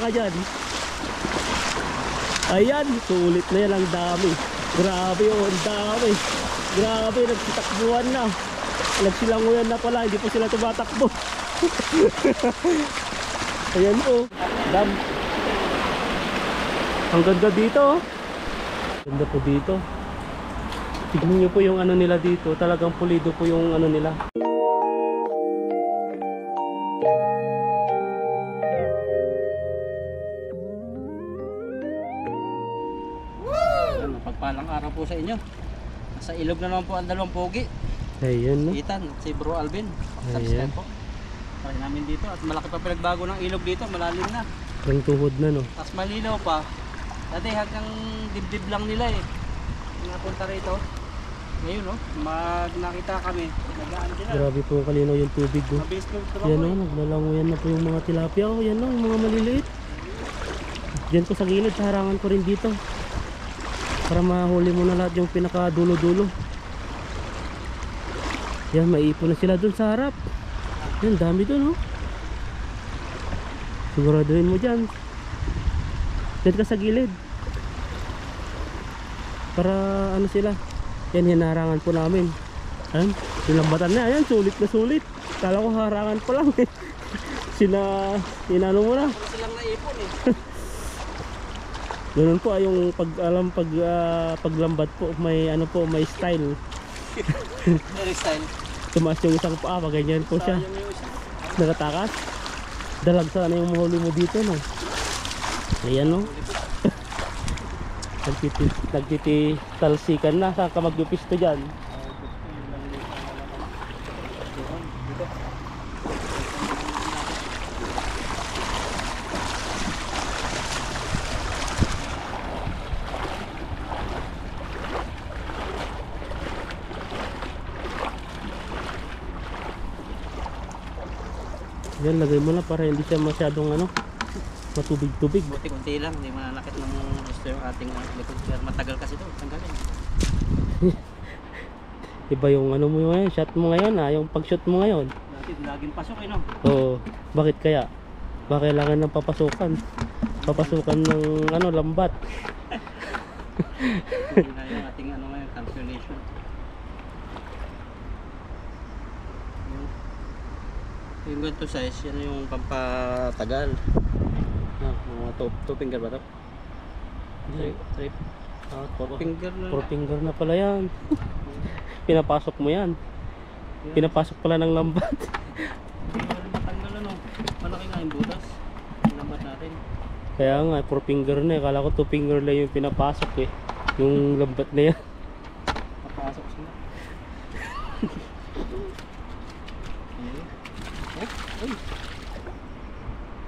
ka dyan. Ayan, sulit na yan, ang dami. Grabe oh, ang dami. Grabe, nagsitakbuhan na. Nagsilanguyan na pala, hindi po sila tumatakbo. Ayan po, dam. Ang ganda dito. Ganda po dito. Tignan nyo po yung ano nila dito. Talagang pulido po yung ano nila. Pagpalang araw po sa inyo. Sa ilog na naman po ang dalawang pogi. Ayan no. Ethan at si Bro Alvin. Ayan. Po. Try namin dito at malaki pa pinagbago ng ilog dito. Malalim na. Ang tuhod na no. Tapos malinaw pa. Dati hanggang dibdib lang nila eh. Napunta rito. Ngayon no, nakita kami. Nagaan sila. Grabe po kalinaw yung tubig oh. Mabilis po ito. Yan o, naglalanguyan na po yung mga tilapia oh. Yan o, yung mga maliliit. Diyan po sa gilid, sa harangan ko rin dito. Para mahuli mo na lahat yung pinakadulo-dulo. Yan, maipon na sila dun sa harap. Yan, dami dun oh. Siguraduhin mo dyan. Diyan ka sa gilid. Para ano sila. Yan, hinarangan po namin. Ayan, sinambatan na. Ayan, sulit na sulit. Kala ko harangan pa lang eh. Inano mo na. Wala silang naipon eh. Ganun po yung paglambat po, may ano po, may style. Very style. Tumaas yung isang paa, ganyan po siya. Sayang yung isa. Nakatakas. Dalag sana yung mahuli mo dito no. Ayan no. Nagtititalsikan na. Saan ka magpipisto dyan? Yan, lagay mo na para hindi siya masyadong ano, matubig-tubig. Buti kunti lang, hindi mananakit ng gusto yung ating likod. Pero matagal kasi ito, tanggalin. Iba yung ano mo ngayon, shot mo ngayon yung pag-shot mo ngayon. Dati laging pasok eh no? Oo, bakit kaya? Baka kailangan ng papasukan. Papasukan ng ano, lambat. Hindi na yung ating ano ngayon, calculation. Yung ganito size, yan yung pampatagal. Mga two finger ba ito? Three. 4 finger na. 4 finger na pala yan. Pinapasok mo yan. Pinapasok pala ng lambat. Matanggal ano, malaki nga yung butas. Yung lambat natin. Kaya nga, 4 finger na eh. Kala ko 2 finger lang yung pinapasok eh. Yung lambat na yan. Papasok sila.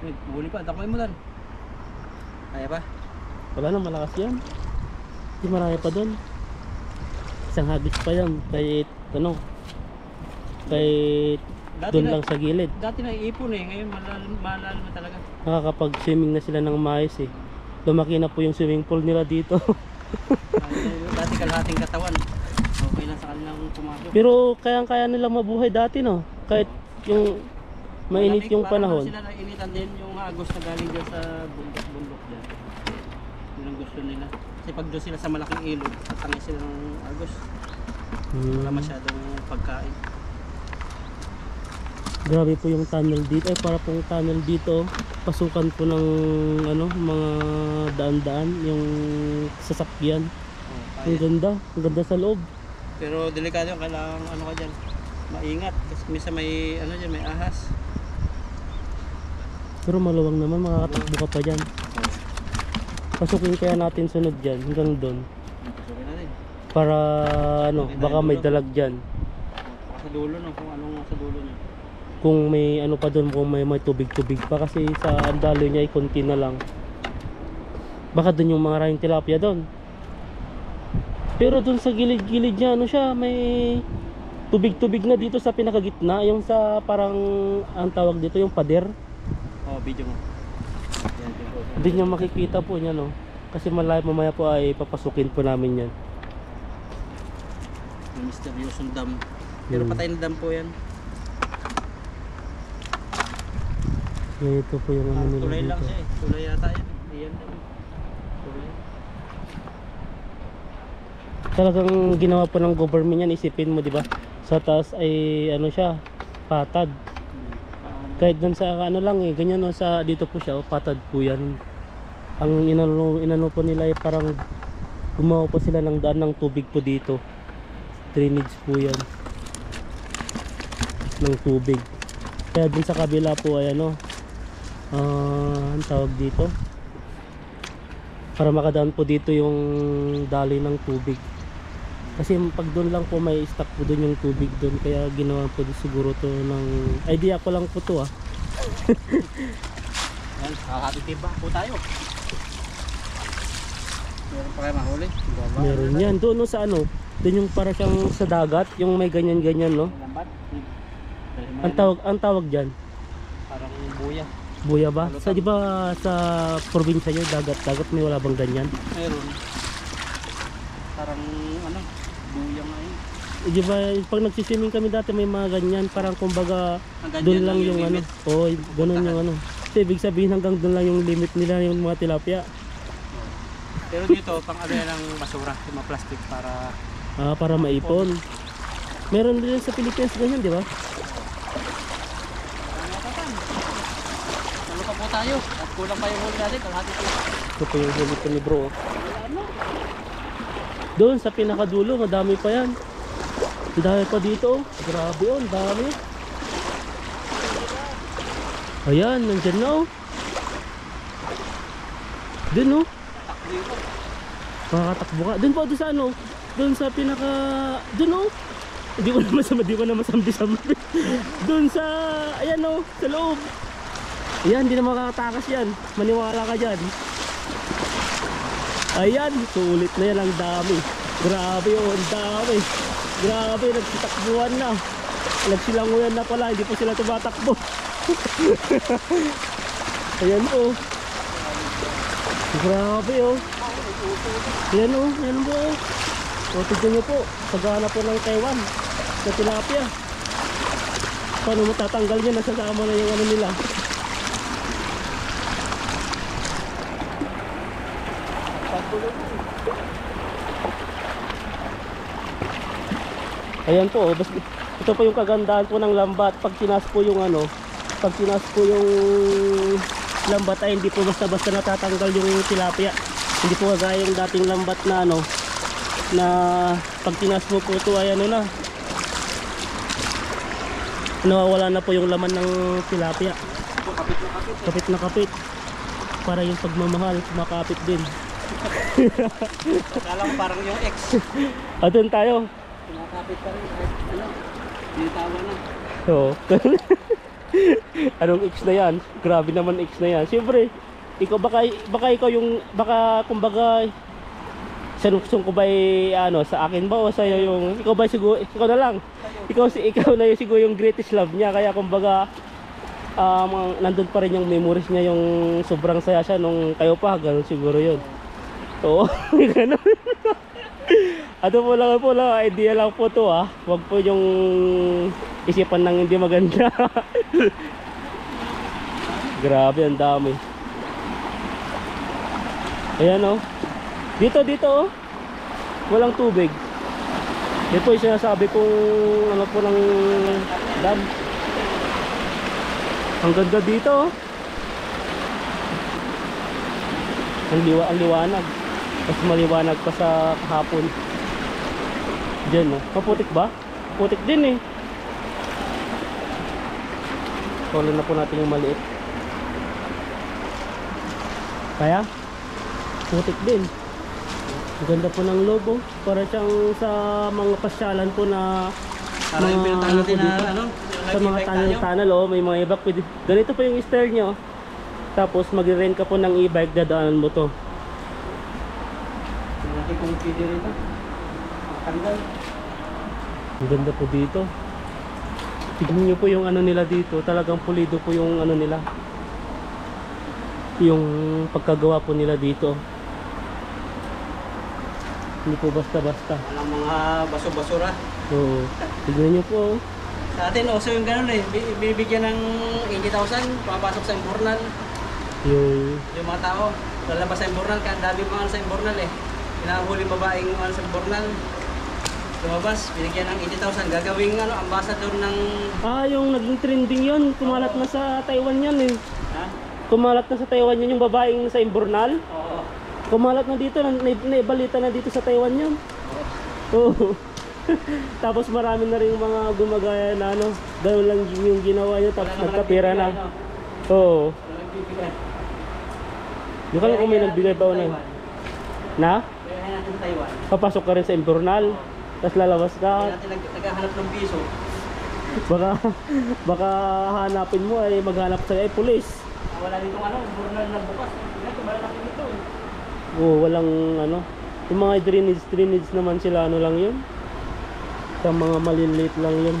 Uy, huli pa, takoy mo dan. Kaya pa? Wala na, malakas yan. Hindi marami pa doon. Isang hagis pa yan. Kahit ano, kahit doon lang sa gilid. Dati na iipon eh, ngayon malalim na talaga. Nakakapag-swimming na sila ng maayos eh. Lumaki na po yung swimming pool nila dito. Dati kalahating katawan. Okay lang sa kanilang pumasok. Pero kayang-kaya nilang mabuhay dati no. Kahit yung mainit yung panahon. Sila nainitan din yung agos na galing dyan sa bundok dyan. Yun ang gusto nila. Kasi pag doon sila sa malaking ilog, tatangay sila ng agos. Wala masyadong pagkain. Grabe po yung tunnel dito. Ay para pong tunnel dito. Pasukan po ng ano, mga daan-daan. Yung sasakyan. Ang ganda. Ang ganda sa loob. Pero delikado yung kailangan ano ka dyan. Maingat. Kasi minsan may ano dyan, may ahas. Pero maluwang naman. Makakatakbo ka pa dyan. Pasukin kaya natin sunod dyan. Hanggang doon. Pasukin natin. Para ano, baka may dalag dyan. Sa dulo no, kung anong sa dulo niya. Kung may ano pa doon, kung may tubig-tubig pa. Kasi sa andalo niya ay konti na lang. Baka doon yung mga maraming tilapia doon. Pero doon sa gilid-gilid niya, ano siya, may tubig-tubig na dito sa pinakagitna. Yung sa parang, ang tawag dito, yung pader. Oh, video mo. Yan, video. Hindi niya makikita po niya, no. Kasi mamaya po ay papasukin po namin yan. Yung mysterious dam. Pero patay na dam po yan. Ito po yung ano nila Tulay lang dito. siya eh. Tulay yata yan. Hindi yan lang. Tulay. Talagang ginawa po ng government yan, isipin mo, di ba? Sa taas ay ano siya, patad. Kahit dun sa ano lang eh, ganyan no, sa dito po siya, patad po yan. Ang inano po nila ay parang gumawa po sila ng daan ng tubig po dito. Drainage po yan ng tubig. Kaya dun sa kabila po ay ano, ang tawag dito, para makadaan po dito yung daloy ng tubig. Kasi pag doon lang po may stock po doon yung tubig doon, kaya ginawa po siguro to ng idea ko lang po to ah. Yan, kakatitiba po tayo. Meron pa kayo mahuli? Baba. Meron yan doon no, sa ano, doon yung para siyang sa dagat, yung may ganyan-ganyan no. Lambat. Ang tawag diyan, Parang buya. buya ba? Sa di ba sa probinsya niyo dagat may wala bang ganyan? Meron. Parang ano, buya nga yun. Di ba pag nagsiswimming kami dati may mga ganyan, parang kumbaga Ang ganyan doon lang yung ano. limit. Oh, ganun yung ano. Kasi ibig sabihin hanggang doon lang yung limit nila yung mga tilapia. Pero dito, pang ano yan ng basura, yung mga plastic para Para maipon. Meron din sa Pilipinas ganyan, di ba? ano pa po tayo. At kulang pa yung huli natin, kalahati po. Ito po yung huli ko ni bro. Doon sa pinakadulo, madami pa yan. Ang dami pa dito. Grabe oh, ang dami. Ayan, nandyan na oh. Doon oh. Makakatakbo ka. Doon po, doon sa ano. Doon sa pinaka... Doon oh. Di ko na masambi-sambi. Doon sa... Ayan oh, sa loob. Ayan, hindi na makakatakas yan. Maniwala ka dyan. Ayan, sulit na yan, ang dami. Grabe oh, ang dami. Grabe, nagsitakbuhan na. Nagsilanguyan na pala, hindi pa sila tumatakbo. Ayan oh. Grabe oh. Ayan oh, ayan po oh. O, tignan nyo po, paghahanap po ng Taiwan sa tilapia. Paano matatanggal nyo, nasasama na yung ano nila. Ayan po, ito po yung kagandahan po ng lambat. Pag tinas po yung ano, pag tinas po yung lambat ay hindi po basta-basta natatanggal yung tilapia. Hindi po kagaya yung dating lambat na ano, na pag tinas mo po ito ay ano na, nawawala na po yung laman ng tilapia. Kapit na kapit. Para yung pagmamahal, makapit din. Kala ko parang yung X. Doon tayo. Kumakapit pa rin. Ano? Binitawa na. Oo. Anong X na yan? Grabe naman X na yan. Siyempre, ikaw baka ikaw yung kumbaga sanuksun ko ba ano sa akin ba o sa iyo yung ikaw ba siguro ikaw na lang. Ikaw na yung siguro yung greatest love niya, kaya kumbaga nandun pa rin yung memories niya, yung sobrang saya siya nung kayo pa, ganun siguro yun. Oo, ganun. Ato po lang, idea lang po to ah. Wag po yung isipan ng hindi maganda. Grabe, ang dami. Ayan oh. Dito oh. Walang tubig. Yan po yung sinasabi kong ano po ng dam. Ang ganda dito oh. Ang liwanag. Mas maliwanag pa sa kahapon. Diyan oh. Maputik ba? Putik din eh. Kunin na po natin yung maliit. Kaya? Putik din. Ang ganda po ng logo. Para siyang sa mga pasyalan po na Parang yung pinuntahan natin na ano? sa mga tunnel oh, may mga e-bike pwede. Ganito po yung style nyo. Tapos magre-rent ka po ng e-bike, dadaanan mo to. Hindi kung pwede rito. Tanggal. Ang ganda po dito. Tignan nyo po yung ano nila dito. Talagang pulido po yung ano nila. Yung pagkagawa po nila dito. Hindi po basta-basta. Walang mga baso-basura. Oo. Tignan nyo po. Sa atin, uso yung ganun eh. Bibigyan ng 80,000, pumapasok sa imbornal. Yung Mga tao, lalabas sa imbornal, kaya dami mga sa imbornal eh. Pinahuli babaeng sa imbornal. Lumabas, binigyan ng 80,000. Gagawing ambassador ng... yung naging trending yun. Kumalat na sa Taiwan yan eh. Ha? Kumalat na sa Taiwan yun yung babaeng sa Imbornal. Oo. Kumalat na dito, naibalita na dito sa Taiwan yun. Oo. Tapos marami na rin mga gumagaya na gano'n lang yung ginawa niya, tapos nagkapira na. Oo. Yung ka lang kung may nagbigay pa na. Na? Kaya natin sa Taiwan. Papasok ka rin sa Imbornal, tapos lalabas Kaya ka. natin naghahanap ng piso. Baka hanapin mo ay maghanap sa pulis. Wala dito imbornal na bukas. Ito, malaki dito. Oo, walang yung mga drainage naman sila lang yun. Sa mga maliliit lang yun.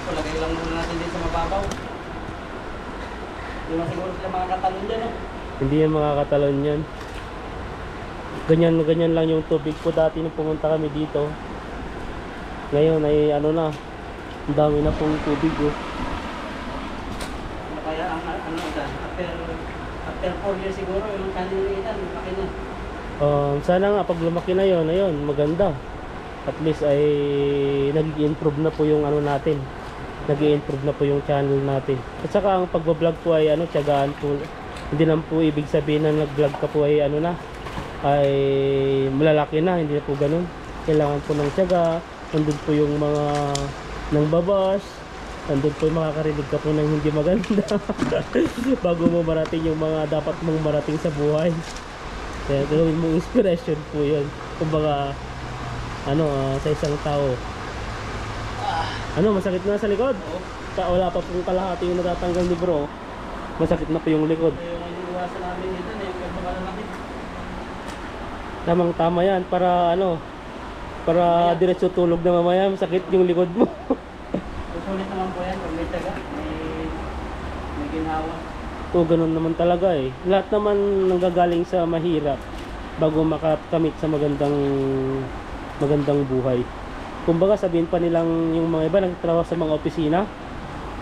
So, lagay lang muna natin din sa mababaw. Hindi masiguro sila mga katalon dyan, no? Hindi yan makakatalon yan. Ganyan lang yung tubig po dati nung pumunta kami dito. Ngayon ay na, ang dami na pong tubig oh. Kaya ang after 4 years siguro, yung kanilitan, laki na. Sana nga pag lumaki na yon, ayun, maganda. At least ay nag-i-improve na po yung natin. Nag-i-improve na po yung channel natin. At saka ang pagbablog po ay tiyagaan po. Hindi lang po ibig sabihin na nag-vlog ka po ay ay malalaki na, hindi na po ganun. Kailangan po ng tiyaga. Nandun po yung mga nang babas. Nandun po yung makakarinig ka po ng hindi maganda. Bago mo marating yung mga dapat mong marating sa buhay. Kaya gawin mong inspiration po yun. Kumbaga sa isang tao. Masakit na sa likod? Oo. Wala pa pong kalahati yung natatanggal ni bro. Masakit na po yung likod. Yung iniwasan namin dito, yung pagbabalaki. Tamang tama yan para para diretso tulog na mamaya. Masakit yung likod mo. Susulit naman po yan, pag may taga, may ginawa. O ganun naman talaga eh. Lahat naman nanggagaling sa mahirap bago makakamit sa magandang buhay. Kumbaga sabihin pa nilang yung mga iba nagtatrabaho sa mga opisina,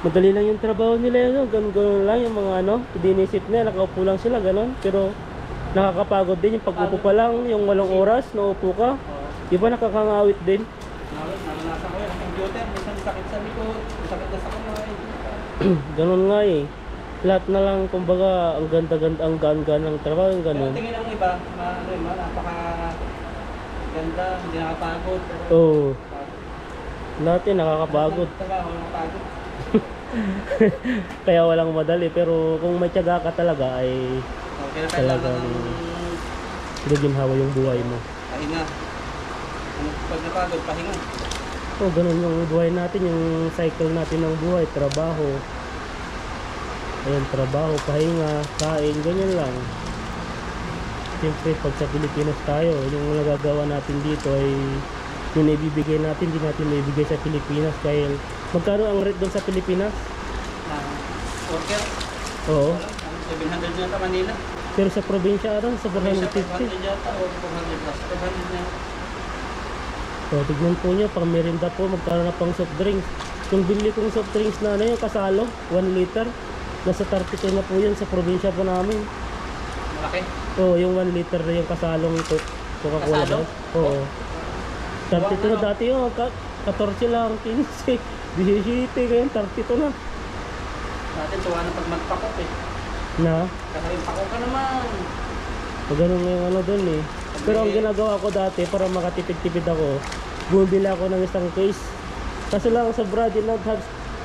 madali lang yung trabaho nila, ganun lang yung mga dinisip nila, nakaupo lang sila, ganun. Pero nakakapagod din yung pag-upo pa lang, yung 8 oras na upo ka. Iba nakakangawit din. Naranasan ko yan, ang computer, minsan sakit sa likod, sakit na sa kamay. Ganun nga eh. Lahat na lang, kumbaga, ang ganda-ganda, ang gaan-gaan ng trabaho, yung Pero ganun. tingin ang iba, napaka ganda, hindi nakapagod. Oo. Lahat yun, nakakapagod. Trabaho, nakapagod. Kaya walang madali, pero kung may tiyaga ka talaga ay Okay na kailangan talagang ng giginhawa yung buhay mo. pahinga. Pag napagod, pahinga. Oh, ganun yung buhay natin, yung cycle natin ng buhay, trabaho. Ayun, trabaho, pahinga, kain, ganyan lang. Siyempre, pag sa Pilipinas tayo, yung nagagawa natin dito ay yung naibibigay natin, hindi natin naibigay sa Pilipinas. Kaya magkano ang rate doon sa Pilipinas? Worker, Oo. 700 yata Manila. Pero sa probinsya, sa 450 450. yata o 400 plus. 400 na. So, tignan po nyo, pang merinda po, magkano na pang soft drinks. Yung bili kong soft drinks na yung kasalo, 1 liter. Nasa 32 na po yun sa probinsya po namin. Malaki. Oo, yung 1 liter na yung kasalong Coca-Cola. Kasalo? Oo. 32 na dati yun, 14 lang, 15, 17, ngayon 32 na. Natin, tuwa na pag magpakop eh. Na? Kasi pakop ka naman. Ganun nga yung doon eh. Pero ang ginagawa ko dati para makatipid-tipid ako, bumili ako ng isang case. Kaso lang sobra din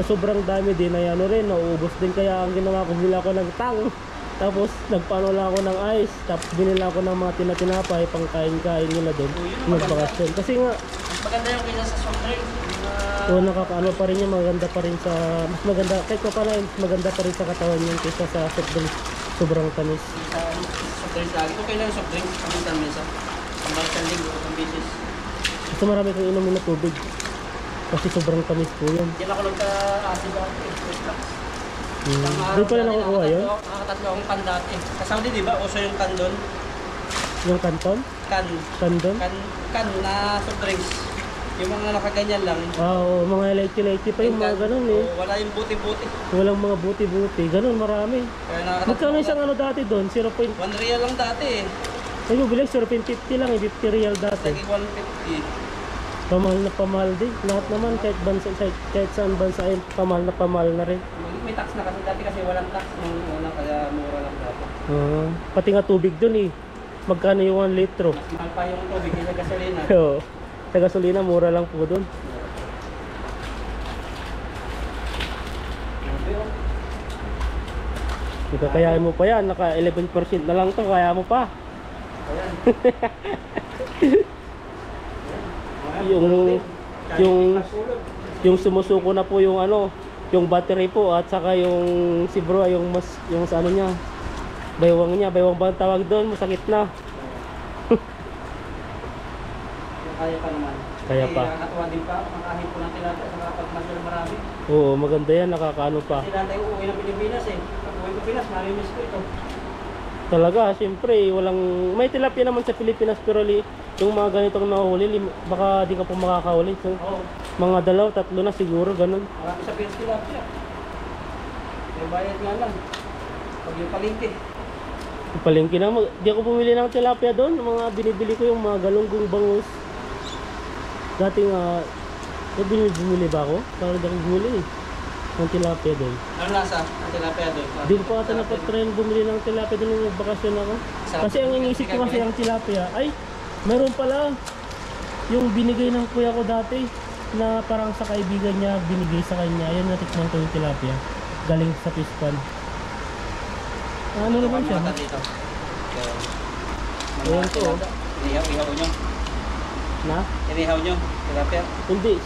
sobrang dami din ay rin, nauubos din, kaya ang ginawa ko, bumili ako ng tang. Tapos nagpaano lang ako ng ice, tapos binila ako ng mga tinatinapay pang kain-kain nila doon. Nagbakasyon. Kasi nga, Maganda yung kaysa sa soft drink. nakakaano pa rin yung maganda pa rin sa, mas maganda, kahit pa pala, mas maganda pa rin sa katawan yun kaysa sa soft drink. Sobrang tamis. Sa soft drinks lagi. Okay lang yung soft drinks. Paminsan minsan. Ang bawat linggo, ang bisis. Gusto marami kong inumin na tubig. Kasi sobrang tamis po yun. Hindi na ako nagka-acid dati. Doon pala nakukuha yun? Nakatatlo akong kan dati. Sa Saudi, di ba? Uso yung kan doon. Yung kanton? Kan. Kandon? Kan na soft drinks. Yung mga nakaganyan lang. Oo, mga leche-leche pa yung mga ganun eh. Wala yung buti-buti. Walang mga buti-buti. Ganun, marami. Kaya nakakatakot. Magkano isang ano dati doon? 0. 1 real lang dati eh. Ay, mo bilang 0.50 lang eh. 50 real dati. Lagi 150. Pamahal na pamahal din. Lahat naman, kahit saan bansa ay pamahal na rin. May tax na kasi dati kasi walang tax nung una kaya mura lang dati. Pati nga tubig doon eh. Magkano yung 1 litro? Mas mahal pa yung tubig sa gasolina. Oo. Sa gasolina, mura lang po doon. Kakayain mo pa yan. Naka 11% na lang to. Kaya mo pa. Ayan. Yung sumusuko na po yung ano, yung battery po at saka yung si bro yung sa ano niya, baywang ba ang tawag doon, masakit na. Kaya pa naman. Kaya pa. Nakakatuwa din pa, makahit po ng tilapia sa mga pagmasal marami. Oo, maganda yan, nakakaano pa. Kasi dati uuwi ng Pilipinas eh. Pag uwi ng Pilipinas, narinis ko ito. Talaga, siyempre, may tilapia naman sa Pilipinas pero yung mga ganitong nahuli, baka di ka po makakahuli. So, Oo. mga 2, 3 na siguro, ganun. Marami sa Pilipinas tilapia. May bayad nga lang. Pag yung palengke. Palengke na, di ako bumili ng tilapia doon. Yung mga binibili ko yung mga galunggong bangus. Dati nga, bumili ba ako? Parang di ako bumili eh. Ng tilapia doon. Ano nasa? Ang tilapia doon? Di ko pa ata napatrain bumili ng tilapia doon nung nagbakasyon ako. Kasi ang inisip ko kasi ang tilapia, ay, meron pala yung binigay ng kuya ko dati na parang sa kaibigan niya binigay sa kanya. Ayan, natikman ko yung tilapia. Galing sa fish pan. Ano naman siya? Mata dito. Ayan to. Inihaw nyo. Na? Inihaw nyo. Tilapia. Hindi,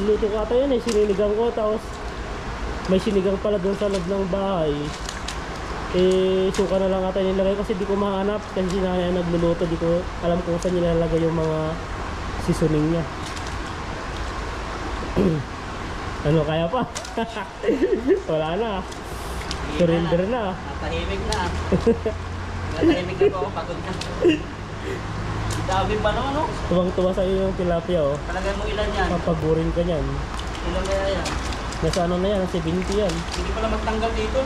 luto ko ata yan eh. Sininigang ko tapos may sinigang pala doon sa loob ng bahay. Eh, suka na lang ata nilagay kasi di ko mahanap kasi si nanay nagluluto. Di ko alam kung saan nilalagay yung mga seasoning niya. Ano, kaya pa? Wala na. Surrender na. Natahimik na. Natahimik na po. Pagod na. Dami pa naman no? Tuwang-tuwa sa iyo yung tilapia oh. Palagay mo ilan yan? Papagurin ka niyan. Ilan kaya yan? Nasa ano na yan, nasa 20 yan. Hindi pala magtanggal dito.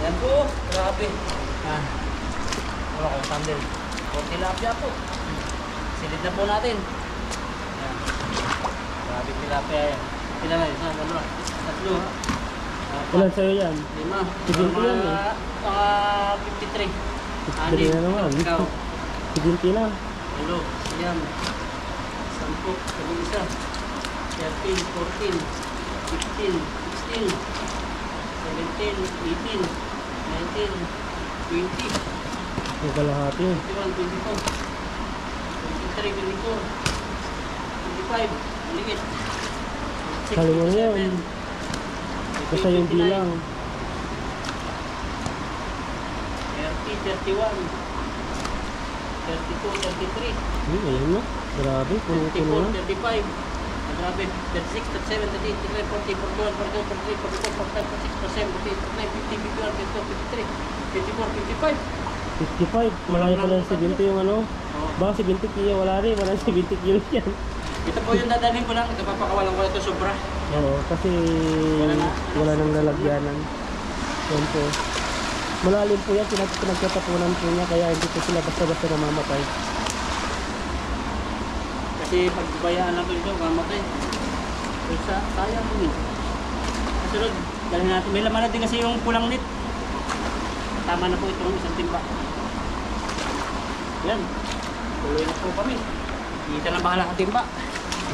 Yan po. Grabe. Wala kong sandal. O tilapia po. Silid na po natin. Yan. Grabe tilapia yan. Ilan na yun? Ano? Tatlo. Ilan sa'yo yan? 5. Sige po yan eh. Mga 53. 53 na naman. Ikaw. 20 na. Hello. Yan. 10. Sabi isa. 13, 14, 15, 16, 17, 18, 19, 20, Yung kalahati. 21, 22, 23, 24, 25, maliit. Sali mo na yan. Basta yung bilang. 30, 31, 32, 33, Ayun na. Grabe, puno-puno 34, na. 35, grabe, 36, 37, 38, 39, 40, 41, 42, 43, 44, 45, 46, 47, 48, 49, 50, 51, 52, 53, 54, 55. 55. Malaki pala yung 70 yung ano. Oh. Baka 70 kilo. Wala rin. Wala 70 kilo yan. Ito po yung dadalhin ko lang, nagpapakawalan ko na ito sobra. Oo, kasi wala nang lalagyanan. Yan po. Malalim po yan. Pinagtatapunan po niya. Kaya hindi po sila basta-basta namamatay. Kasi pagbayaan lang ito, kamatay. Kaya sayang din. Kasunod, dalhin natin. May laman na din kasi yung pulang net. Tama na po itong isang timba. Yan. Tuloy na po kami. Kita na bahala ka timba.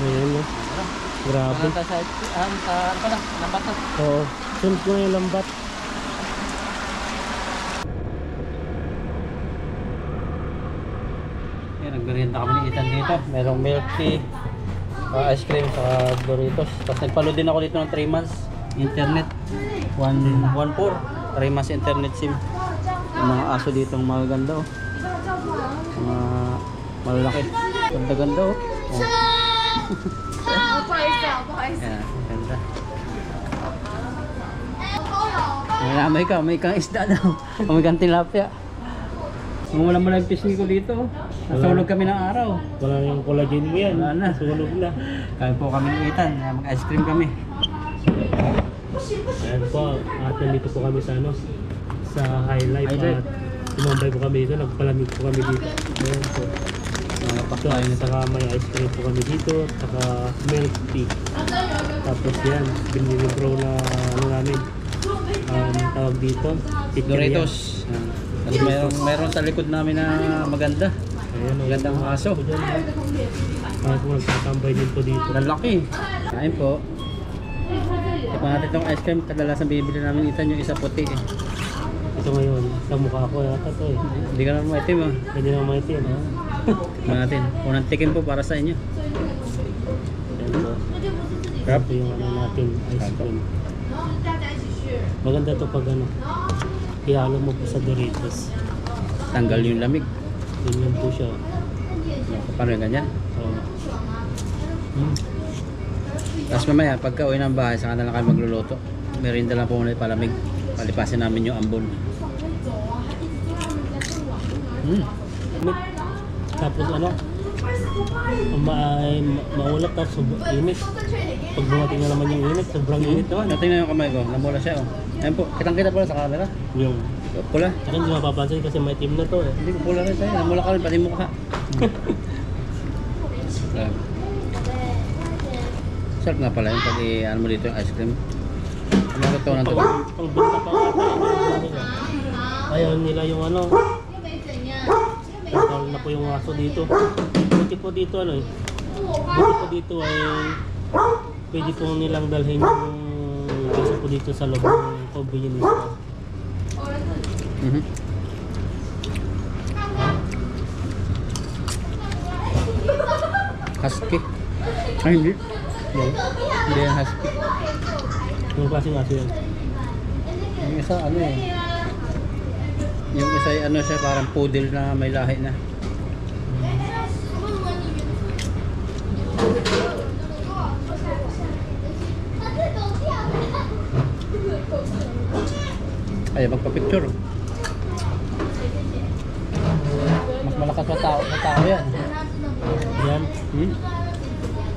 Ayan na. Grabe. Bahala sa ano pala, lambat na. Oo. Sunod ko na yung lambat. Yan, nagmerienda kami ni Ethan dito. Merong milk tea, ice cream, saka Doritos. Tapos nagpalo din ako dito ng 3 months internet. 1.4 3 months internet sim. Yung mga aso dito ang magaganda oh. Mga malalaki. Ganda-ganda oh. Yan, ganda. May kang isda daw. May kang tilapia. Wala mo lang pisngi ko dito. Nasulog kami ng araw. Wala na yung collagen mo yan. Wala na. Sunog na. Kain po kami ng Ethan. Mag-ice cream kami. Ayan po, at nandito po kami sa ano, sa High Life. High Life. At tumambay po kami dito, nagpalamig po kami dito. Ayan po. Mga So, pakain na saka may ice cream po kami dito, saka milk tea. Tapos yan, binili bro na ano namin, tawag dito, chicheria. Doritos. At mayroon sa likod namin na maganda. Ayan, Magandang aso. Kaya po nagtatambay din po dito. Lalaki. Kain po. Ito natin itong ice cream. Kadalasan bibili namin Ethan yung isa puti eh. Ito ngayon, sa mukha ko yata to eh. Hindi ka naman maitim ah. Hindi naman maitin. Tignan natin. Unang tikim po para sa inyo. Ayan po. Crap. Ito yung ano natin, ice cream. Maganda to pag ano, ihalo mo po sa Doritos. Tanggal yung lamig. Ganyan po siya. Paano yung ganyan? Mm. Tapos mamaya, pagka uwi ng bahay, saka na lang kayo magluluto. Merinda lang po muna yung palamig. Palipasin namin yung ambon. Tapos ano, maulap tapos init. Pag bumating na naman yung init, sobrang init naman. Natingnan yung kamay ko. Namula siya oh. Ayan po. Kitang-kita pala sa camera. Yung, Pula. saka hindi mapapansin kasi may team na to eh. Hindi ko pula rin sa'yo. Namula ka rin pati mukha. Sarap nga pala yung pag i-ano mo dito yung ice cream. Ano ko ito nandun? Pang binta pa nga nila. Ayaw nila yung ano. Tawag na po yung aso dito. Buti po dito ano eh. Buti po dito ay pwede po nilang dalhin yung aso po dito sa loob ng convenience store. Husky. Ay hindi. Yung, Hindi yan husky. yung klaseng aso yan. Yung isa ano eh. Yung isa ay ano siya parang poodle na may lahi na. Ay magpa-picture. Mas malakas sa tao yan. Yan.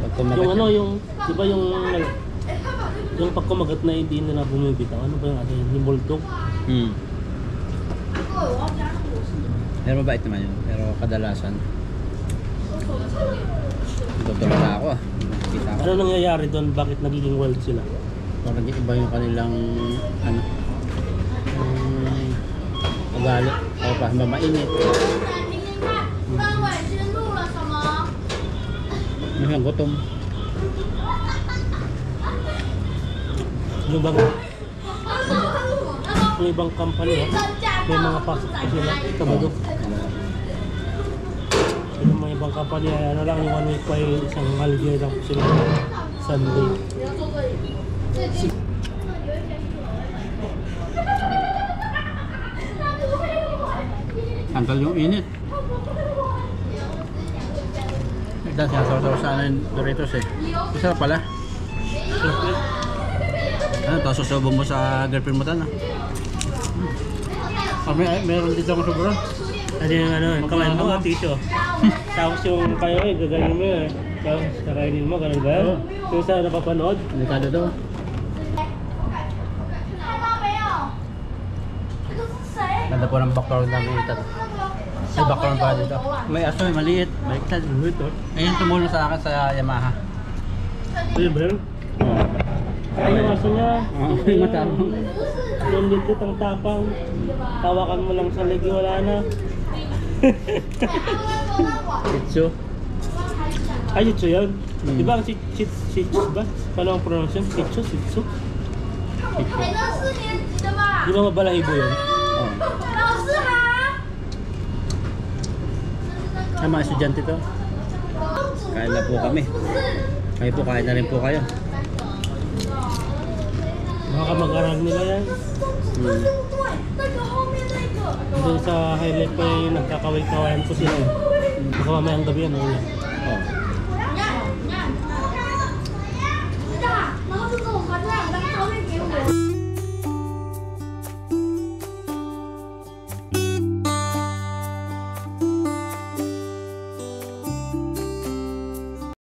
Pag kumagat Yung ano, yan. yung, di ba yung pag kumagat na hindi na bumibitaw, ano ba yung ano yun? Yung bulldog? Pero mabait naman yun. Pero kadalasan tutulala ako ah. Nakikita ko. Ano nangyayari doon? Bakit nagiging wild sila? Parang iba yung kanilang ano ugali. O pa mainit. Yung gutom. Yung bang yung ibang company may mga pasok pa sila Sabado. Yung mga ibang company ay ano lang yung 1 week pa yung isang holiday lang po sila Sunday. Tanggal yung init. Dahil sinasaw-saw sa ano yung Doritos eh. Masarap pala. Ano, tapos susubo mo sa girlfriend mo tan ah. Meron dito akong sobra. Ano yung ano, yung kamay mo, tissue. Tapos yung kayo eh, gaganin mo eh. Tapos kakainin mo, ganun ba? Yung sa napapanood. Delikado daw. Ganda po ng background namin ito. May background pa dito. May aso, may maliit. Baliktad. Ayun tumulong sa akin sa Yamaha. Uy, bro. Ay, yung aso niya. Oo, yung matapang. Yung litit ang tapang. Tawakan mo lang sa ligi, wala na. Itsu. Ay, Shih Tzu yun. Di ba ang Shih Tzu ba? Paano ang pronounce yun? Shih Tzu? Shih Tzu? Di ba mabalahibo yun? Oo. Ay, mga estudyante to. Kain na po kami. Kayo po, kain na rin po kayo. Mga kamag-aral nila yan. Doon sa highlight pa yung nagkakaway-kawayan po sila. Baka mamayang gabi yan.